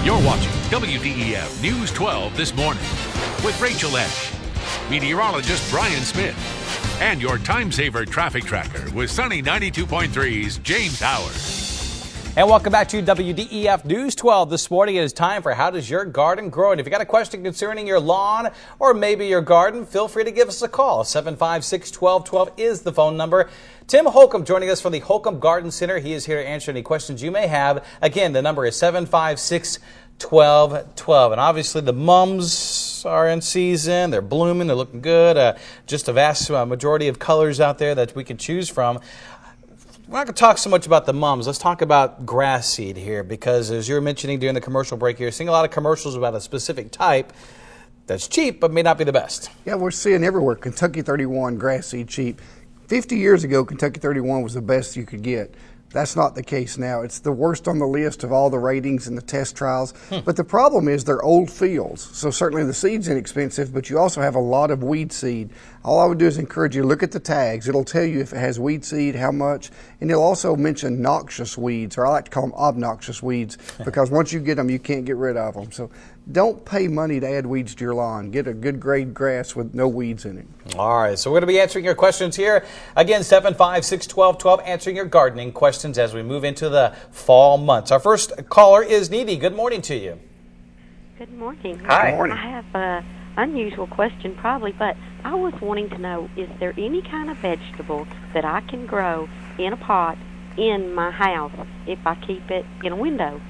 You're watching WDEF News 12 this morning with Rachel Esch, meteorologist Brian Smith, and your time-saver traffic tracker with Sunny 92.3's James Howard. And welcome back to WDEF News 12 this morning. It is time for How Does Your Garden Grow? And if you got a question concerning your lawn or maybe your garden, feel free to give us a call. 756-1212 is the phone number. Tim Holcomb joining us from the Holcomb Garden Center. He is here to answer any questions you may have. Again, the number is 756-1212. And obviously the mums are in season. They're blooming. They're looking good. Just a vast majority of colors out there that we can choose from. We're not going to talk so much about the mums. Let's talk about grass seed here, because as you were mentioning during the commercial break here, you're seeing a lot of commercials about a specific type that's cheap but may not be the best. Yeah, we're seeing everywhere Kentucky 31 grass seed cheap. 50 years ago, Kentucky 31 was the best you could get. That's not the case now. It's the worst on the list of all the ratings and the test trials. But the problem is they're old fields. So certainly the seed's inexpensive, but you also have a lot of weed seed. All I would do is encourage you to look at the tags. It'll tell you if it has weed seed, how much, and it'll also mention noxious weeds, or I like to call them obnoxious weeds, because once you get them, you can't get rid of them. So don't pay money to add weeds to your lawn. Get a good grade grass with no weeds in it. All right, so we're going to be answering your questions here. Again, 756-1212, answering your gardening questions as we move into the fall months. Our first caller is Needy. Good morning to you. Good morning. Hi. Good morning. I have an unusual question probably, but I was wanting to know, is there any kind of vegetable that I can grow in a pot in my house if I keep it in a window?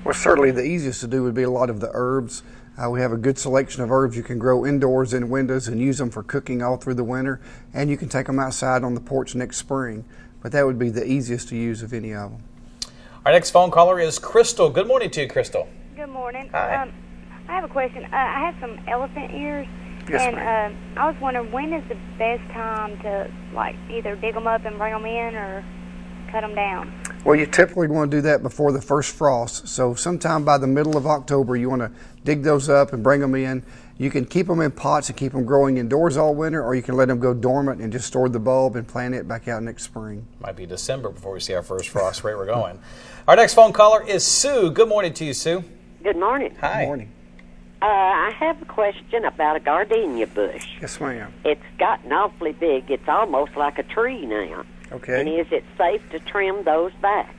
Well, certainly the easiest to do would be a lot of the herbs. We have a good selection of herbs you can grow indoors in windows and use them for cooking all through the winter, and you can take them outside on the porch next spring. But that would be the easiest to use of any of them. Our next phone caller is Crystal. Good morning to you, Crystal. Good morning. Hi. I have a question. I have some elephant ears, Yes, and ma'am. I was wondering, when is the best time to either dig them up and bring them in or cut them down? Well, you typically want to do that before the first frost. So sometime by the middle of October, you want to dig those up and bring them in. You can keep them in pots and keep them growing indoors all winter, or you can let them go dormant and just store the bulb and plant it back out next spring. Might be December before we see our first frost. Where we're going. Our next phone caller is Sue. Good morning to you, Sue. Good morning. Hi. Good morning. I have a question about a gardenia bush. Yes, ma'am. It's gotten awfully big. It's almost like a tree now. Okay. And is it safe to trim those back?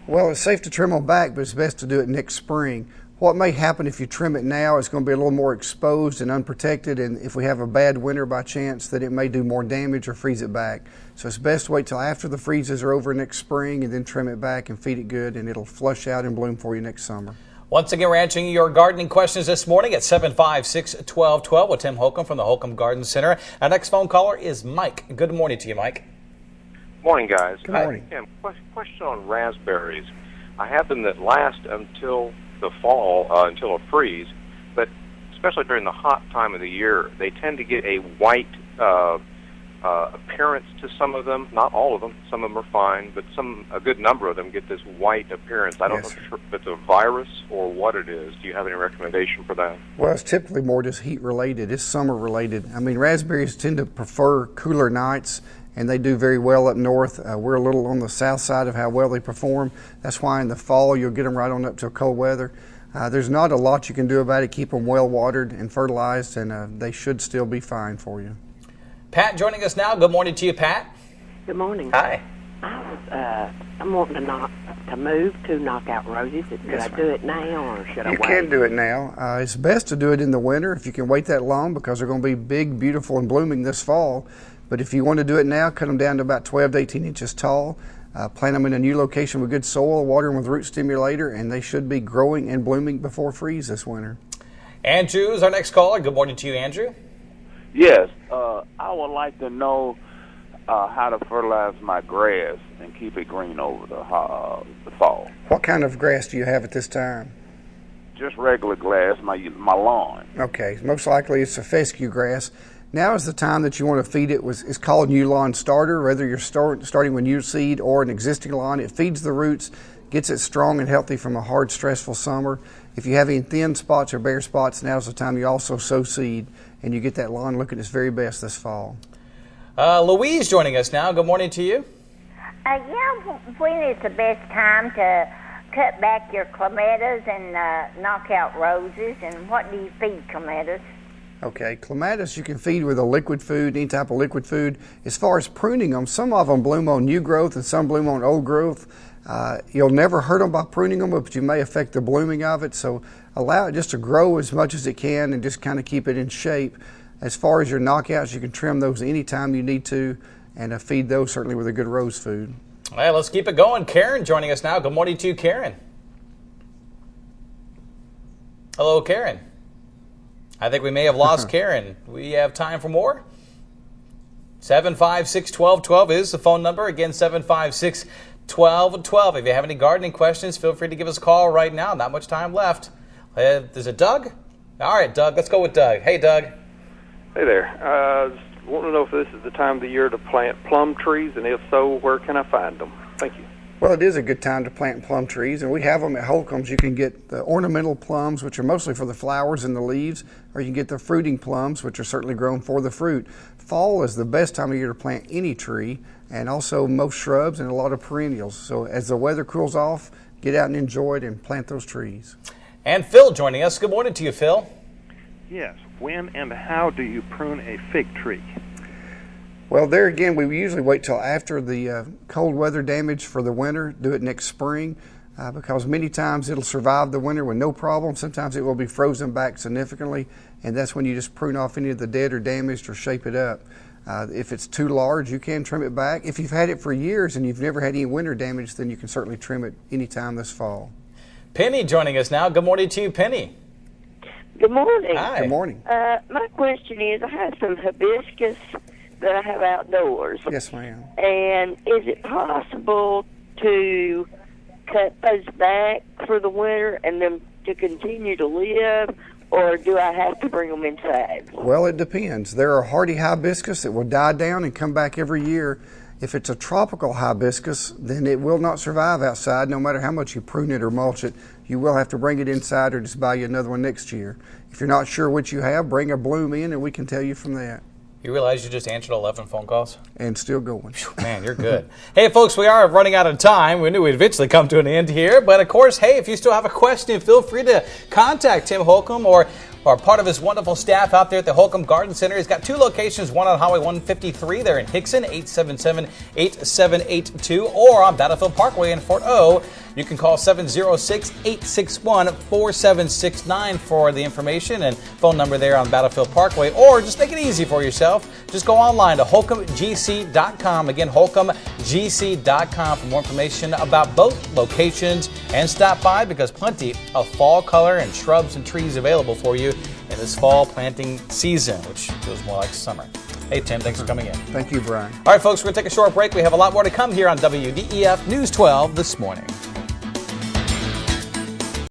Well, it's safe to trim them back, but it's best to do it next spring. What may happen if you trim it now, it's going to be a little more exposed and unprotected, and if we have a bad winter by chance, that it may do more damage or freeze it back. So it's best to wait till after the freezes are over next spring and then trim it back and feed it good, and it'll flush out and bloom for you next summer. Once again, we're answering your gardening questions this morning at 756-1212 with Tim Holcomb from the Holcomb Garden Center. Our next phone caller is Mike. Good morning to you, Mike. Morning, guys. Good morning. Tim, question on raspberries. I have them that last until the fall, until a freeze, but especially during the hot time of the year, they tend to get a white appearance to some of them. Not all of them. Some of them are fine, but a good number of them get this white appearance. I don't know if it's a virus or what it is. Do you have any recommendation for that? Well, it's typically more just heat related. It's summer related. I mean, raspberries tend to prefer cooler nights, and they do very well up north. We're a little on the south side of how well they perform. That's why in the fall you'll get them right on up to cold weather. There's not a lot you can do about it. Keep them well watered and fertilized, and they should still be fine for you. Pat joining us now. Good morning to you, Pat. Good morning. Hi. I'm wanting to move to knockout roses. Should I do it now or should I wait? You can do it now. It's best to do it in the winter if you can wait that long, because they're going to be big, beautiful, and blooming this fall. But if you want to do it now, cut them down to about 12 to 18 inches tall. Plant them in a new location with good soil, water them with root stimulator, and they should be growing and blooming before freeze this winter. Andrew is our next caller. Good morning to you, Andrew. Yes, I would like to know how to fertilize my grass and keep it green over the fall. What kind of grass do you have at this time? Just regular grass, my lawn. Okay, most likely it's a fescue grass. Now is the time that you want to feed it. It's called new lawn starter, whether you're starting with new seed or an existing lawn. It feeds the roots, gets it strong and healthy from a hard, stressful summer. If you have any thin spots or bare spots, now's the time you also sow seed, and you get that lawn looking its very best this fall. Louise joining us now. Good morning to you. Yeah, when is the best time to cut back your clematis and knockout roses, and what do you feed clematis? Okay, clematis you can feed with a liquid food, any type of liquid food. As far as pruning them, some of them bloom on new growth and some bloom on old growth. You'll never hurt them by pruning them, but you may affect the blooming of it. So allow it just to grow as much as it can and just kind of keep it in shape. As far as your knockouts, you can trim those anytime you need to and feed those certainly with a good rose food. All right, let's keep it going. Karen joining us now. Good morning to you, Karen. Hello, Karen. I think we may have lost Karen. We have time for more. 756-1212 is the phone number. Again, 756-1212. If you have any gardening questions, feel free to give us a call right now. Not much time left. Is it Doug? All right, Doug. Let's go with Doug. Hey, Doug. Hey there. I want to know if this is the time of the year to plant plum trees, and if so, where can I find them? Thank you. Well, it is a good time to plant plum trees, and we have them at Holcomb's. You can get the ornamental plums, which are mostly for the flowers and the leaves, or you can get the fruiting plums, which are certainly grown for the fruit. Fall is the best time of year to plant any tree, and also most shrubs and a lot of perennials. So as the weather cools off, get out and enjoy it and plant those trees. And Phil joining us. Good morning to you, Phil. Yes. When and how do you prune a fig tree? Well, there again, we usually wait till after the cold weather damage for the winter, do it next spring, because many times it'll survive the winter with no problem. Sometimes it will be frozen back significantly, and that's when you just prune off any of the dead or damaged or shape it up. If it's too large, you can trim it back. If you've had it for years and you've never had any winter damage, then you can certainly trim it anytime this fall. Penny joining us now. Good morning to you, Penny. Good morning. Hi. Good morning. My question is, I have some hibiscus that I have outdoors. Yes, ma'am. And is it possible to cut those back for the winter and then to continue to live, or do I have to bring them inside? Well, it depends. There are hardy hibiscus that will die down and come back every year. If it's a tropical hibiscus, then it will not survive outside no matter how much you prune it or mulch it. You will have to bring it inside or just buy you another one next year. If you're not sure what you have, bring a bloom in and we can tell you from that. You realize you just answered 11 phone calls? And still going. Man, you're good. Hey, folks, we are running out of time. We knew we'd eventually come to an end here. But, of course, hey, if you still have a question, feel free to contact Tim Holcomb or part of his wonderful staff out there at the Holcomb Garden Center. He's got two locations, one on Highway 153 there in Hickson, 877-8782, or on Battlefield Parkway in Fort O. You can call 706-861-4769 for the information and phone number there on Battlefield Parkway, or just make it easy for yourself. Just go online to holcombgc.com. Again, holcombgc.com for more information about both locations, and stop by because plenty of fall color and shrubs and trees available for you in this fall planting season, which feels more like summer. Hey, Tim, thanks for coming in. Thank you, Brian. All right, folks, we're going to take a short break. We have a lot more to come here on WDEF News 12 this morning.